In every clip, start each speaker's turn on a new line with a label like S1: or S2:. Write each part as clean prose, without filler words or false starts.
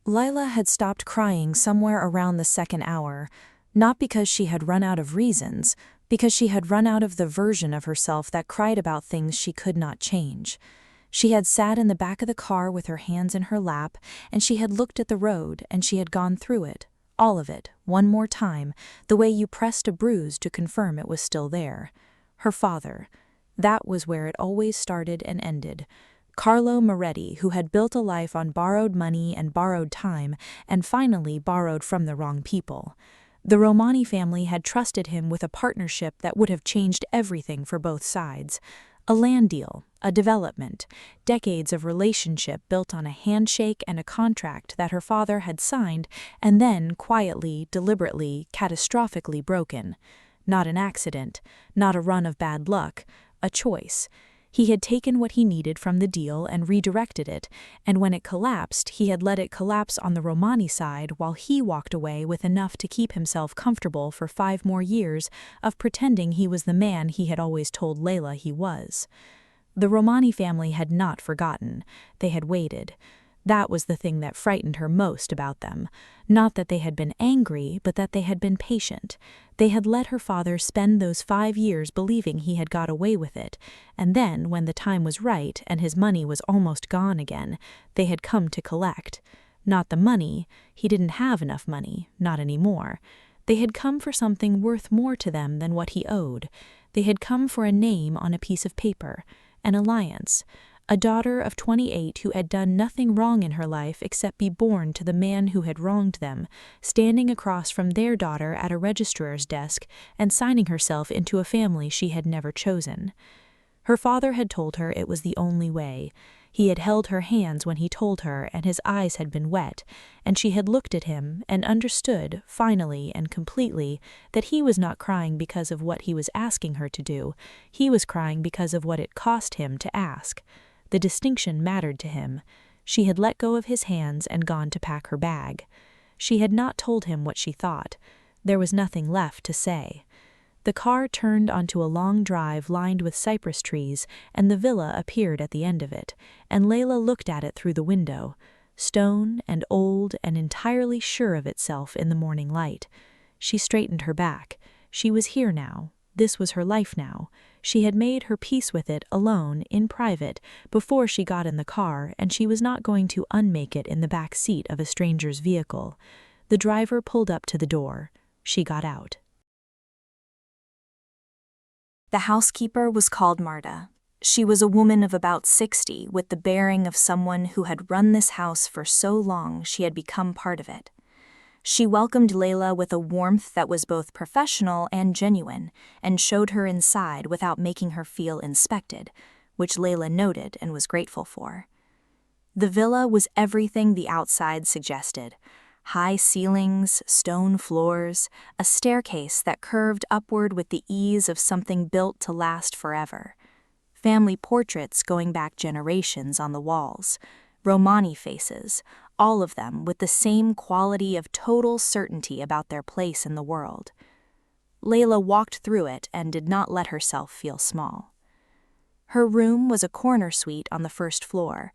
S1: Lila had stopped crying somewhere around the second hour, not because she had run out of reasons, because she had run out of the version of herself that cried about things she could not change. She had sat in the back of the car with her hands in her lap, and she had looked at the road, and she had gone through it, all of it, one more time, the way you pressed a bruise to confirm it was still there. Her father. That was where it always started and ended. Carlo Moretti, who had built a life on borrowed money and borrowed time, and finally borrowed from the wrong people. The Romani family had trusted him with a partnership that would have changed everything for both sides. A land deal, a development, decades of relationship built on a handshake and a contract that her father had signed and then quietly, deliberately, catastrophically broken. Not an accident, not a run of bad luck, a choice. He had taken what he needed from the deal and redirected it, and when it collapsed, he had let it collapse on the Romani side while he walked away with enough to keep himself comfortable for 5 more years of pretending he was the man he had always told Layla he was. The Romani family had not forgotten. They had waited. That was the thing that frightened her most about them. Not that they had been angry, but that they had been patient. They had let her father spend those 5 years believing he had got away with it, and then, when the time was right and his money was almost gone again, they had come to collect. Not the money, he didn't have enough money, not anymore. They had come for something worth more to them than what he owed. They had come for a name on a piece of paper, an alliance. A daughter of 28 who had done nothing wrong in her life except be born to the man who had wronged them, standing across from their daughter at a registrar's desk and signing herself into a family she had never chosen. Her father had told her it was the only way. He had held her hands when he told her, and his eyes had been wet, and she had looked at him and understood, finally and completely, that he was not crying because of what he was asking her to do. He was crying because of what it cost him to ask. The distinction mattered to him. She had let go of his hands and gone to pack her bag. She had not told him what she thought. There was nothing left to say. The car turned onto a long drive lined with cypress trees, and the villa appeared at the end of it, and Layla looked at it through the window, stone and old and entirely sure of itself in the morning light. She straightened her back. She was here now. This was her life now. She had made her peace with it alone, in private, before she got in the car, and she was not going to unmake it in the back seat of a stranger's vehicle. The driver pulled up to the door. She got out. The housekeeper was called Marta. She was a woman of about 60, with the bearing of someone who had run this house for so long she had become part of it. She welcomed Layla with a warmth that was both professional and genuine, and showed her inside without making her feel inspected, which Layla noted and was grateful for. The villa was everything the outside suggested. High ceilings, stone floors, a staircase that curved upward with the ease of something built to last forever. Family portraits going back generations on the walls, Romani faces, all of them with the same quality of total certainty about their place in the world. Layla walked through it and did not let herself feel small. Her room was a corner suite on the first floor,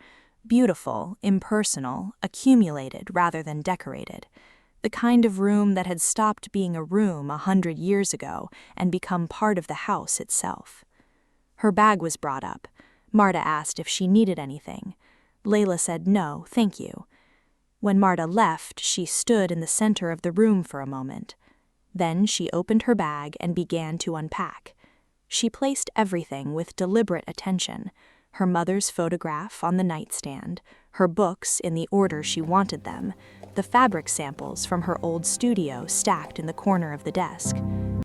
S1: beautiful, impersonal, accumulated rather than decorated, the kind of room that had stopped being a room 100 years ago and become part of the house itself. Her bag was brought up. Marta asked if she needed anything. Layla said no, thank you. When Marta left, she stood in the center of the room for a moment. Then she opened her bag and began to unpack. She placed everything with deliberate attention, her mother's photograph on the nightstand, her books in the order she wanted them, the fabric samples from her old studio stacked in the corner of the desk.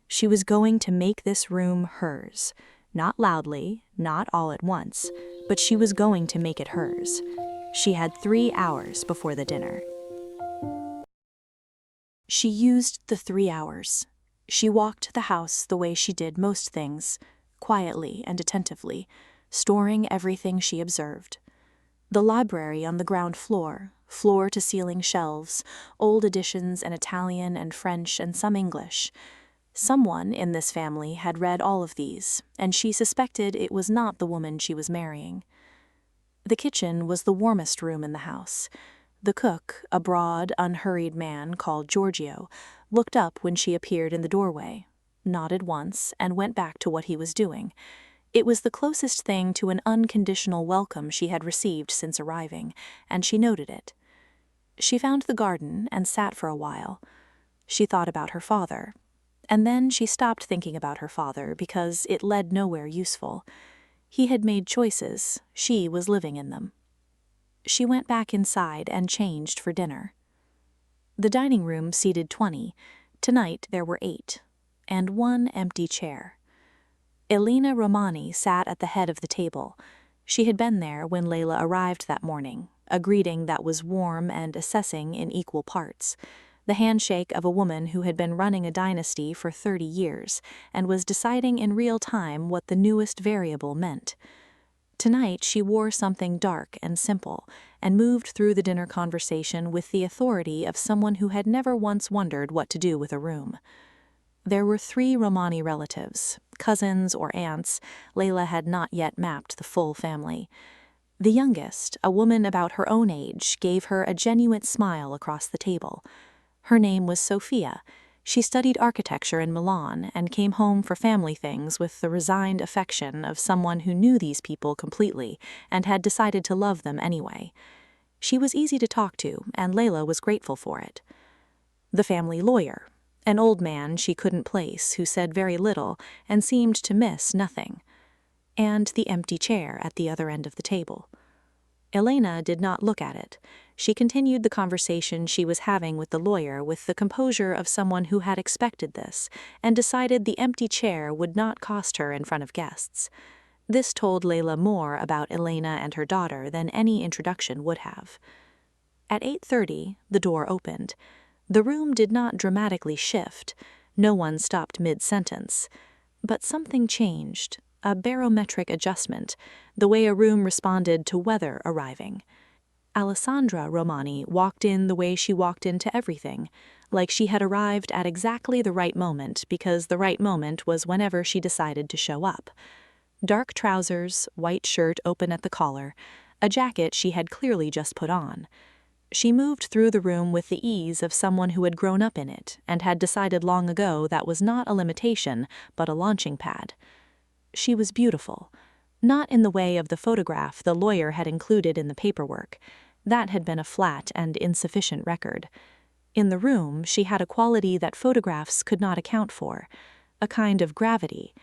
S1: She was going to make this room hers. Not loudly, not all at once, but she was going to make it hers. She had 3 hours before the dinner. She used the 3 hours. She walked the house the way she did most things, quietly and attentively, storing everything she observed. The library on the ground floor, floor-to-ceiling shelves, old editions in Italian and French and some English. Someone in this family had read all of these, and she suspected it was not the woman she was marrying. The kitchen was the warmest room in the house. The cook, a broad, unhurried man called Giorgio, looked up when she appeared in the doorway, nodded once, and went back to what he was doing. It was the closest thing to an unconditional welcome she had received since arriving, and she noted it. She found the garden and sat for a while. She thought about her father, and then she stopped thinking about her father because it led nowhere useful. He had made choices, she was living in them. She went back inside and changed for dinner. The dining room seated 20. Tonight there were 8, and 1 empty chair. Elena Romani sat at the head of the table. She had been there when Layla arrived that morning, a greeting that was warm and assessing in equal parts. The handshake of a woman who had been running a dynasty for 30 years and was deciding in real time what the newest variable meant. Tonight she wore something dark and simple and moved through the dinner conversation with the authority of someone who had never once wondered what to do with a room. There were 3 Romani relatives, cousins or aunts. Layla had not yet mapped the full family. The youngest, a woman about her own age, gave her a genuine smile across the table. Her name was Sofia. She studied architecture in Milan and came home for family things with the resigned affection of someone who knew these people completely and had decided to love them anyway. She was easy to talk to, and Layla was grateful for it. The family lawyer, an old man she couldn't place who said very little and seemed to miss nothing. And the empty chair at the other end of the table. Elena did not look at it. She continued the conversation she was having with the lawyer with the composure of someone who had expected this and decided the empty chair would not cost her in front of guests. This told Layla more about Elena and her daughter than any introduction would have. At 8:30, the door opened. The room did not dramatically shift. No one stopped mid-sentence. But something changed. A barometric adjustment, the way a room responded to weather arriving. Alessandra Romani walked in the way she walked into everything, like she had arrived at exactly the right moment because the right moment was whenever she decided to show up. Dark trousers, white shirt open at the collar, a jacket she had clearly just put on. She moved through the room with the ease of someone who had grown up in it and had decided long ago that was not a limitation but a launching pad. She was beautiful, not in the way of the photograph the lawyer had included in the paperwork. That had been a flat and insufficient record. In the room, she had a quality that photographs could not account for, a kind of gravity.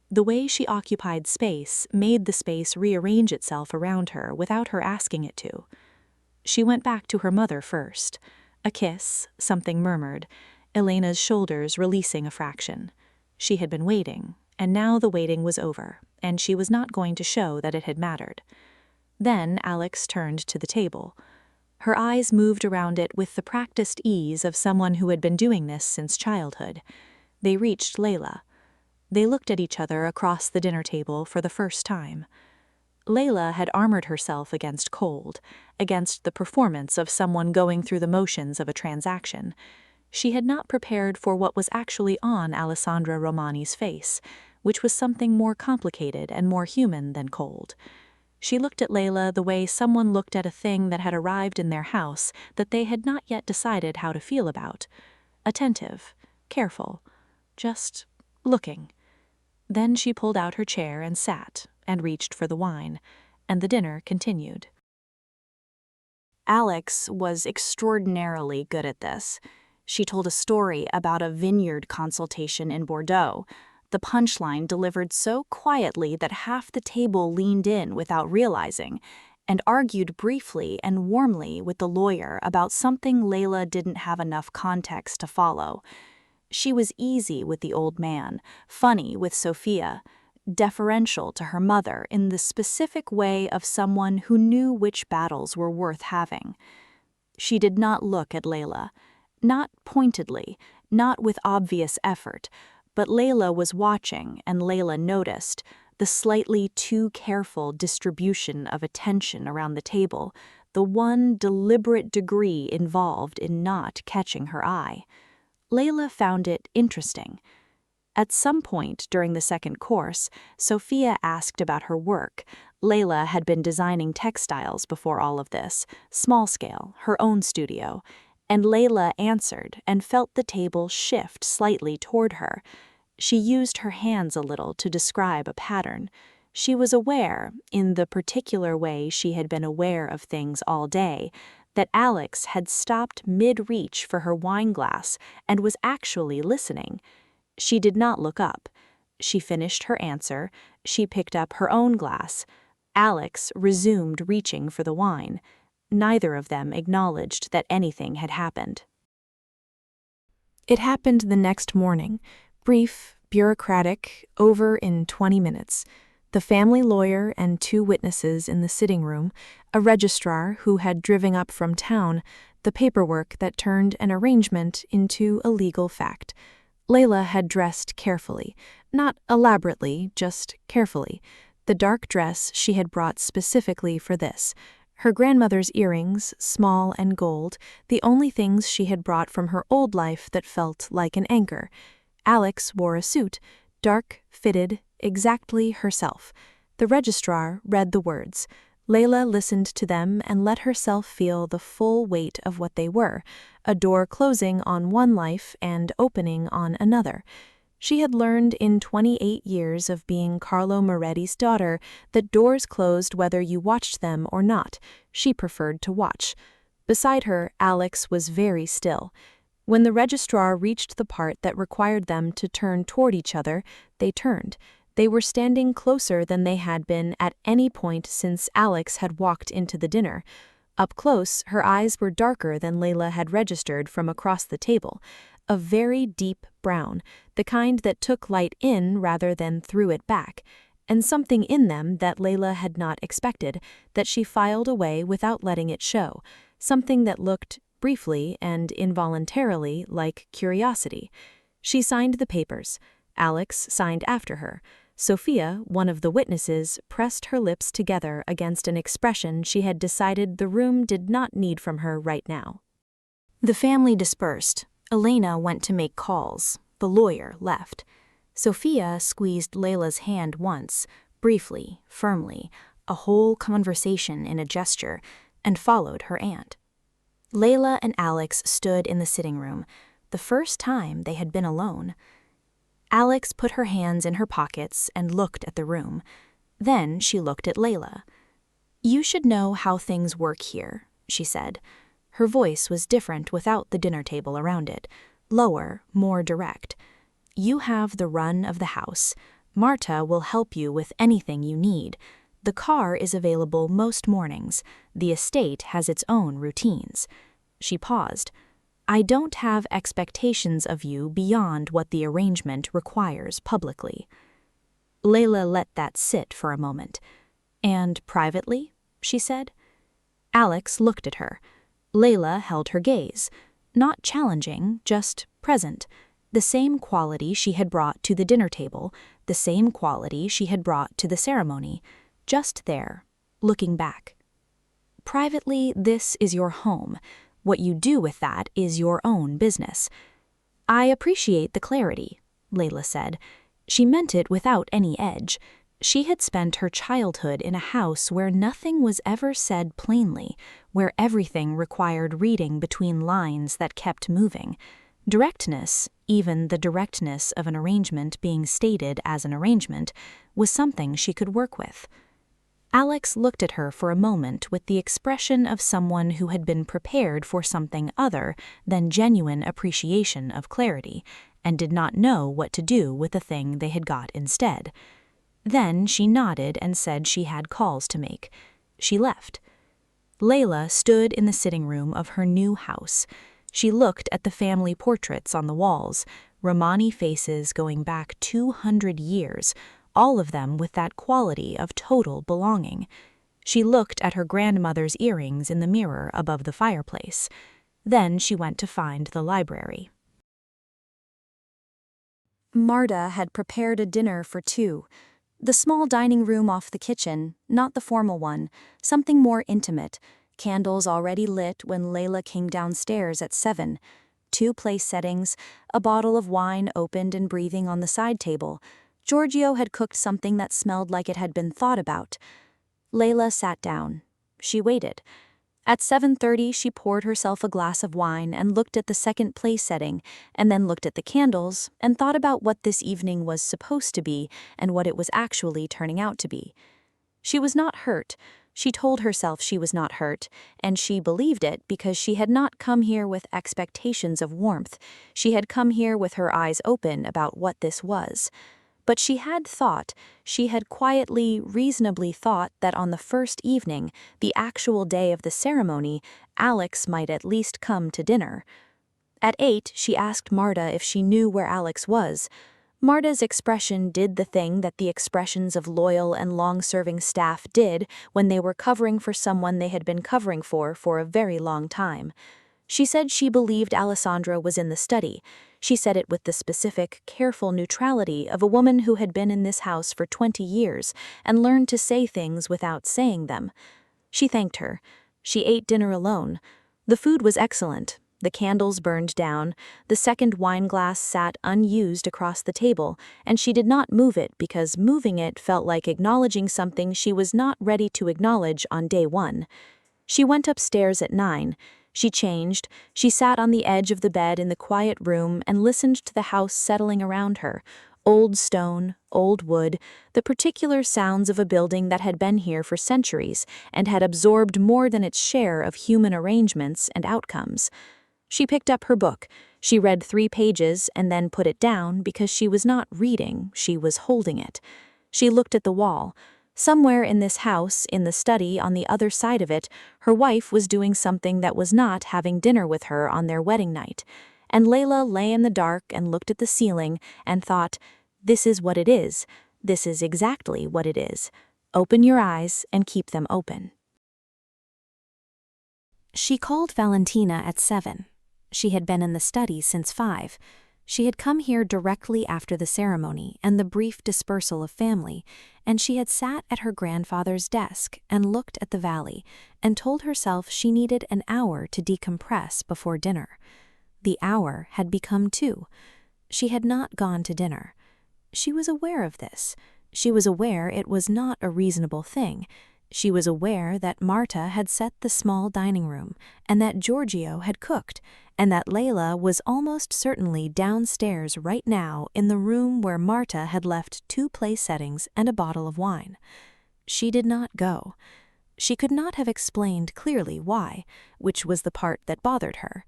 S1: The way she occupied space made the space rearrange itself around her without her asking it to. She went back to her mother first. A kiss, something murmured, Elena's shoulders releasing a fraction. She had been waiting. And now the waiting was over, and she was not going to show that it had mattered. Then Alex turned to the table. Her eyes moved around it with the practiced ease of someone who had been doing this since childhood. They reached Layla. They looked at each other across the dinner table for the first time. Layla had armored herself against cold, against the performance of someone going through the motions of a transaction. She had not prepared for what was actually on Alessandra Romani's face, which was something more complicated and more human than cold. She looked at Layla the way someone looked at a thing that had arrived in their house that they had not yet decided how to feel about. Attentive, careful, just looking. Then she pulled out her chair and sat, and reached for the wine, and the dinner continued. Alex was extraordinarily good at this. She told a story about a vineyard consultation in Bordeaux. The punchline delivered so quietly that half the table leaned in without realizing, and argued briefly and warmly with the lawyer about something Layla didn't have enough context to follow. She was easy with the old man, funny with Sophia, deferential to her mother in the specific way of someone who knew which battles were worth having. She did not look at Layla, not pointedly, not with obvious effort, but Layla was watching, and Layla noticed the slightly too careful distribution of attention around the table, the one deliberate degree involved in not catching her eye. Layla found it interesting. At some point during the second course, Sophia asked about her work, Layla had been designing textiles before all of this, small scale, her own studio, and Layla answered and felt the table shift slightly toward her. She used her hands a little to describe a pattern. She was aware, in the particular way she had been aware of things all day, that Alex had stopped mid-reach for her wine glass and was actually listening. She did not look up. She finished her answer. She picked up her own glass. Alex resumed reaching for the wine. Neither of them acknowledged that anything had happened. It happened the next morning. Brief, bureaucratic, over in 20 minutes. The family lawyer and 2 witnesses in the sitting room, a registrar who had driven up from town, the paperwork that turned an arrangement into a legal fact. Layla had dressed carefully, not elaborately, just carefully. The dark dress she had brought specifically for this. Her grandmother's earrings, small and gold, the only things she had brought from her old life that felt like an anchor. Alex wore a suit, dark, fitted, exactly herself. The registrar read the words. Layla listened to them and let herself feel the full weight of what they were, a door closing on one life and opening on another. She had learned in 28 years of being Carlo Moretti's daughter that doors closed whether you watched them or not. She preferred to watch. Beside her, Alex was very still. When the registrar reached the part that required them to turn toward each other, they turned. They were standing closer than they had been at any point since Alex had walked into the dinner. Up close, her eyes were darker than Layla had registered from across the table. A very deep brown, the kind that took light in rather than threw it back, and something in them that Layla had not expected, that she filed away without letting it show, something that looked, briefly and involuntarily, like curiosity. She signed the papers. Alex signed after her. Sophia, one of the witnesses, pressed her lips together against an expression she had decided the room did not need from her right now. The family dispersed. Elena went to make calls. The lawyer left. Sophia squeezed Layla's hand once, briefly, firmly, a whole conversation in a gesture, and followed her aunt. Layla and Alex stood in the sitting room, the first time they had been alone. Alex put her hands in her pockets and looked at the room. Then she looked at Layla. "You should know how things work here," she said. Her voice was different without the dinner table around it, lower, more direct. "You have the run of the house. Marta will help you with anything you need. The car is available most mornings. The estate has its own routines." She paused. "I don't have expectations of you beyond what the arrangement requires publicly." Layla let that sit for a moment. "And privately?" she said. Alex looked at her. Layla held her gaze. Not challenging, just present. The same quality she had brought to the dinner table, the same quality she had brought to the ceremony. Just there, looking back. "Privately, this is your home. What you do with that is your own business." "I appreciate the clarity," Layla said. She meant it without any edge. She had spent her childhood in a house where nothing was ever said plainly, where everything required reading between lines that kept moving. Directness, even the directness of an arrangement being stated as an arrangement, was something she could work with. Alex looked at her for a moment with the expression of someone who had been prepared for something other than genuine appreciation of clarity, and did not know what to do with the thing they had got instead. Then she nodded and said she had calls to make. She left. Layla stood in the sitting room of her new house. She looked at the family portraits on the walls, Romani faces going back 200 years, all of them with that quality of total belonging. She looked at her grandmother's earrings in the mirror above the fireplace. Then she went to find the library. Marta had prepared a dinner for 2. The small dining room off the kitchen, not the formal one, something more intimate, candles already lit when Layla came downstairs at 7. 2 place settings, a bottle of wine opened and breathing on the side table. Giorgio had cooked something that smelled like it had been thought about. Layla sat down. She waited. At 7:30, she poured herself a glass of wine and looked at the second place setting, and then looked at the candles, and thought about what this evening was supposed to be and what it was actually turning out to be. She was not hurt. She told herself she was not hurt, and she believed it because she had not come here with expectations of warmth. She had come here with her eyes open about what this was. But she had quietly, reasonably thought that on the first evening, the actual day of the ceremony, Alex might at least come to dinner. At 8, she asked Marta if she knew where Alex was. Marta's expression did the thing that the expressions of loyal and long-serving staff did when they were covering for someone they had been covering for a very long time. She said she believed Alessandra was in the study. She said it with the specific, careful neutrality of a woman who had been in this house for 20 years and learned to say things without saying them. She thanked her. She ate dinner alone. The food was excellent. The candles burned down. The second wine glass sat unused across the table, and she did not move it because moving it felt like acknowledging something she was not ready to acknowledge on day 1. She went upstairs at 9. She changed. She sat on the edge of the bed in the quiet room and listened to the house settling around her. Old stone, old wood, the particular sounds of a building that had been here for centuries and had absorbed more than its share of human arrangements and outcomes. She picked up her book. She read 3 pages and then put it down because she was not reading, she was holding it. She looked at the wall. Somewhere in this house, in the study on the other side of it, her wife was doing something that was not having dinner with her on their wedding night. And Layla lay in the dark and looked at the ceiling and thought, this is what it is. This is exactly what it is. Open your eyes and keep them open. She called Valentina at 7. She had been in the study since 5. She had come here directly after the ceremony and the brief dispersal of family, and she had sat at her grandfather's desk and looked at the valley and told herself she needed an hour to decompress before dinner. The hour had become 2. She had not gone to dinner. She was aware of this. She was aware it was not a reasonable thing. She was aware that Marta had set the small dining room and that Giorgio had cooked, and that Layla was almost certainly downstairs right now in the room where Marta had left 2 place settings and a bottle of wine. She did not go. She could not have explained clearly why, which was the part that bothered her.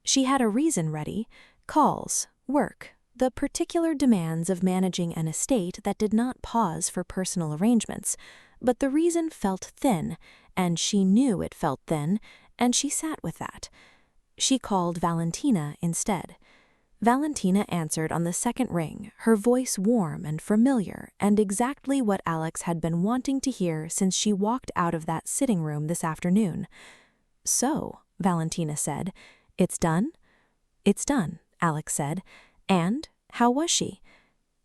S1: She had a reason ready: calls, work, the particular demands of managing an estate that did not pause for personal arrangements. But the reason felt thin, and she knew it felt thin, and she sat with that. She called Valentina instead. Valentina answered on the second ring, her voice warm and familiar, and exactly what Alex had been wanting to hear since she walked out of that sitting room this afternoon. "So," Valentina said, "it's done?" "It's done," Alex said. "And how was she?"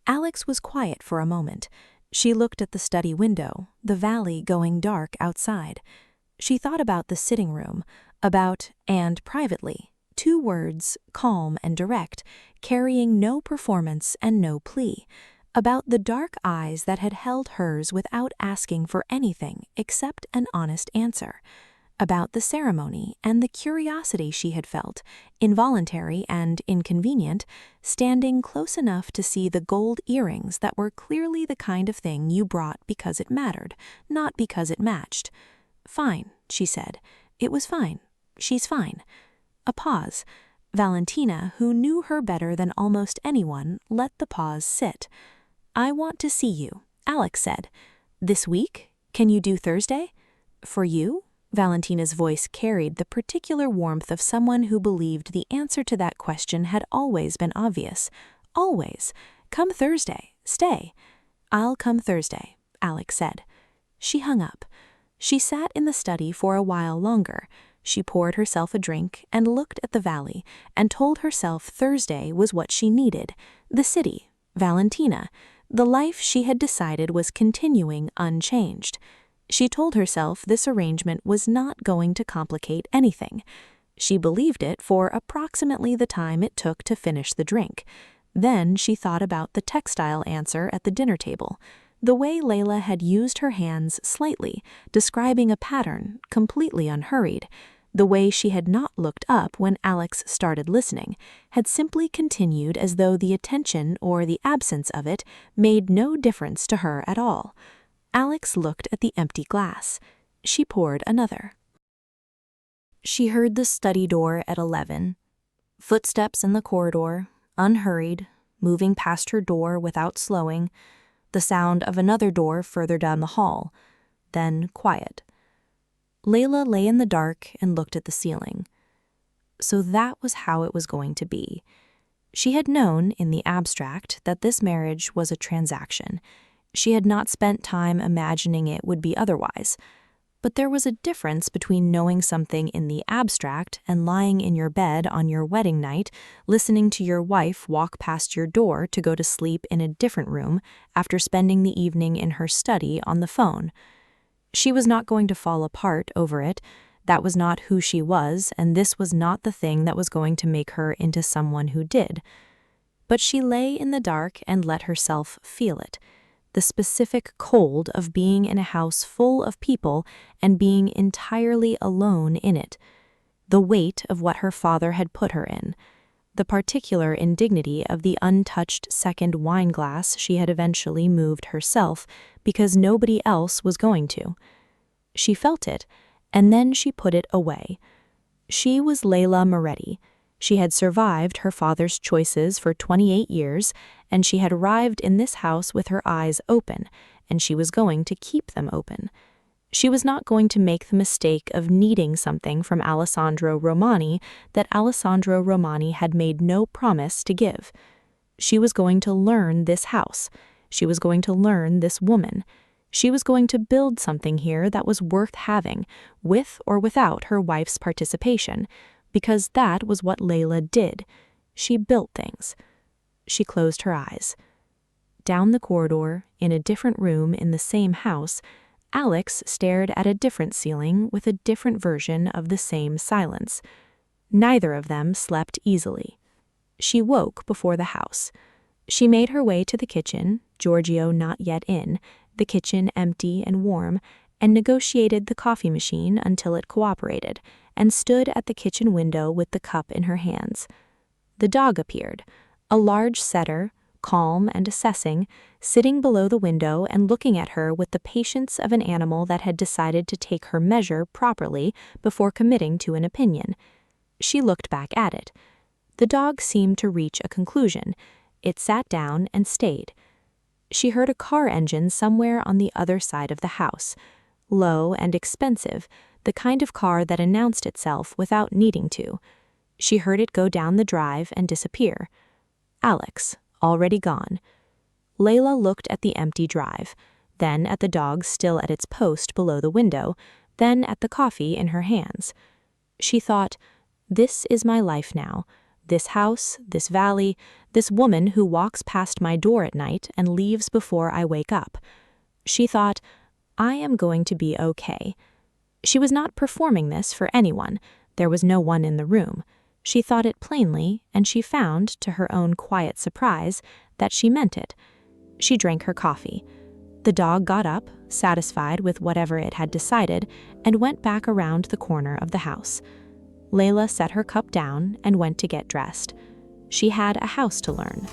S1: Alex was quiet for a moment. She looked at the study window, the valley going dark outside. She thought about the sitting room, about "and privately," 2 words, calm and direct, carrying no performance and no plea, about the dark eyes that had held hers without asking for anything except an honest answer, about the ceremony and the curiosity she had felt, involuntary and inconvenient, standing close enough to see the gold earrings that were clearly the kind of thing you brought because it mattered, not because it matched. "Fine," she said. "It was fine. She's fine." A pause. Valentina, who knew her better than almost anyone, let the pause sit. "I want to see you," Alex said. "This week? Can you do Thursday?" "For you?" Valentina's voice carried the particular warmth of someone who believed the answer to that question had always been obvious. "Always. Come Thursday. Stay." "I'll come Thursday," Alex said. She hung up. She sat in the study for a while longer. She poured herself a drink and looked at the valley and told herself Thursday was what she needed: the city, Valentina, the life she had decided was continuing unchanged. She told herself this arrangement was not going to complicate anything. She believed it for approximately the time it took to finish the drink. Then she thought about the textile answer at the dinner table. The way Layla had used her hands slightly, describing a pattern, completely unhurried, the way she had not looked up when Alex started listening, had simply continued as though the attention or the absence of it made no difference to her at all. Alex looked at the empty glass. She poured another. She heard the study door at 11. Footsteps in the corridor, unhurried, moving past her door without slowing, the sound of another door further down the hall, then quiet. Layla lay in the dark and looked at the ceiling. So that was how it was going to be. She had known, in the abstract, that this marriage was a transaction. She had not spent time imagining it would be otherwise. But there was a difference between knowing something in the abstract and lying in your bed on your wedding night, listening to your wife walk past your door to go to sleep in a different room after spending the evening in her study on the phone. She was not going to fall apart over it. That was not who she was, and this was not the thing that was going to make her into someone who did. But she lay in the dark and let herself feel it. The specific cold of being in a house full of people and being entirely alone in it. The weight of what her father had put her in. The particular indignity of the untouched second wine glass she had eventually moved herself because nobody else was going to. She felt it, and then she put it away. She was Layla Moretti. She had survived her father's choices for 28 years, and she had arrived in this house with her eyes open, and she was going to keep them open. She was not going to make the mistake of needing something from Alessandro Romani that Alessandro Romani had made no promise to give. She was going to learn this house. She was going to learn this woman. She was going to build something here that was worth having, with or without her wife's participation, because that was what Layla did. She built things. She closed her eyes. Down the corridor, in a different room in the same house, Alex stared at a different ceiling with a different version of the same silence. Neither of them slept easily. She woke before the house. She made her way to the kitchen, Giorgio not yet in, the kitchen empty and warm, and negotiated the coffee machine until it cooperated, and stood at the kitchen window with the cup in her hands. The dog appeared, a large setter, calm and assessing, sitting below the window and looking at her with the patience of an animal that had decided to take her measure properly before committing to an opinion. She looked back at it. The dog seemed to reach a conclusion. It sat down and stayed. She heard a car engine somewhere on the other side of the house, low and expensive, the kind of car that announced itself without needing to. She heard it go down the drive and disappear. Alex, already gone. Layla looked at the empty drive, then at the dog still at its post below the window, then at the coffee in her hands. She thought, this is my life now. This house, this valley, this woman who walks past my door at night and leaves before I wake up. She thought, I am going to be okay. She was not performing this for anyone. There was no one in the room. She thought it plainly, and she found, to her own quiet surprise, that she meant it. She drank her coffee. The dog got up, satisfied with whatever it had decided, and went back around the corner of the house. Layla set her cup down and went to get dressed. She had a house to learn,